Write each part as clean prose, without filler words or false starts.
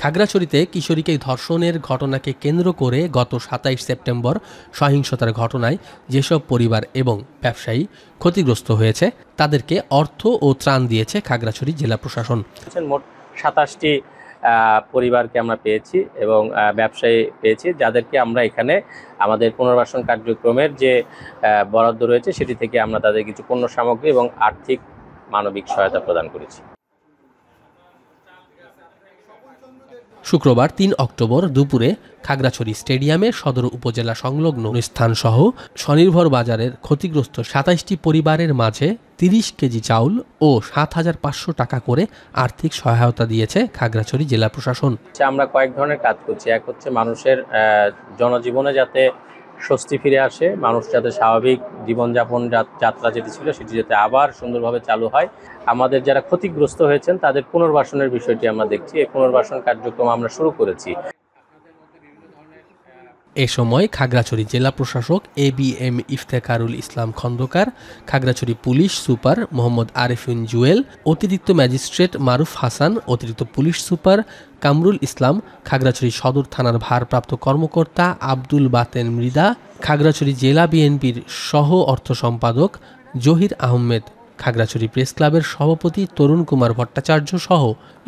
খাগড়াছড়িতে কিশোরীকে ধর্ষণের ঘটনাকে কেন্দ্র করে গত ২৭ সেপ্টেম্বর সহিংসতার ঘটনায় যেসব পরিবার এবং ব্যবসায়ী ক্ষতিগ্রস্ত হয়েছে তাদেরকে অর্থ ও ত্রাণ দিয়েছে খাগড়াছড়ি জেলা প্রশাসন। মোট ২৭টি পরিবারকে আমরা পেয়েছি এবং ব্যবসায়ী পেয়েছি, যাদেরকে আমরা এখানে আমাদের পুনর্বাসন কার্যক্রমের যে বরাদ্দ রয়েছে সেটি থেকে আমরা তাদের কিছু পণ্য সামগ্রী এবং আর্থিক মানবিক সহায়তা প্রদান করেছি। শুক্রবার ৩ অক্টোবর দুপুরে খাগড়াছড়ি স্টেডিয়ামে সদর উপজেলা সংলগ্ন স্থানসহ স্বনির্ভর বাজারের ক্ষতিগ্রস্ত ২৭টি পরিবারের মাঝে ৩০ কেজি চাউল ও ৭,৫০০ টাকা করে আর্থিক সহায়তা দিয়েছে খাগড়াছড়ি জেলা প্রশাসন। আমরা কয়েক ধরনের কাজ করছি। এক হচ্ছে মানুষের জনজীবনে যাতে স্বস্তি ফিরে আসে, মানুষ যাতে স্বাভাবিক জীবনযাপন যাত্রা যেটি ছিল সেটি যাতে আবার সুন্দরভাবে চালু হয়। আমাদের যারা ক্ষতিগ্রস্ত হয়েছেন তাদের পুনর্বাসনের বিষয়টি আমরা দেখছি। এই পুনর্বাসন কার্যক্রম আমরা শুরু করেছি। এ সময় খাগড়াছড়ি জেলা প্রশাসক ABM ইফতেখারুল ইসলাম খন্দকার, খাগড়াছড়ি পুলিশ সুপার মোহাম্মদ আরিফিন জুয়েল, অতিরিক্ত ম্যাজিস্ট্রেট মারুফ হাসান, অতিরিক্ত পুলিশ সুপার কামরুল ইসলাম, খাগড়াছড়ি সদর থানার ভারপ্রাপ্ত কর্মকর্তা আব্দুল বাতেন মৃদা, খাগড়াছড়ি জেলা বিএনপির সহ অর্থ সম্পাদক জহির আহমেদ, খাগড়াছড়ি প্রেস ক্লাবের সভাপতি তরুণ কুমার ভট্টাচার্য সহ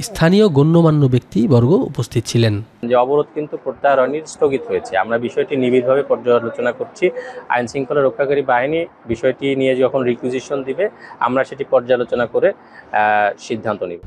স্থানীয় গণ্যমান্য ব্যক্তিবর্গ উপস্থিত ছিলেন। যে অবরোধ কিন্তু প্রত্যাহারণের স্থগিত হয়েছে। আমরা বিষয়টি নিবিড়ভাবে পর্যালোচনা করছি। আইন শৃঙ্খলা রক্ষাকারী বাহিনী বিষয়টি নিয়ে যখন রিকুইজিশন দিবে আমরা সেটি পর্যালোচনা করে সিদ্ধান্ত নিব।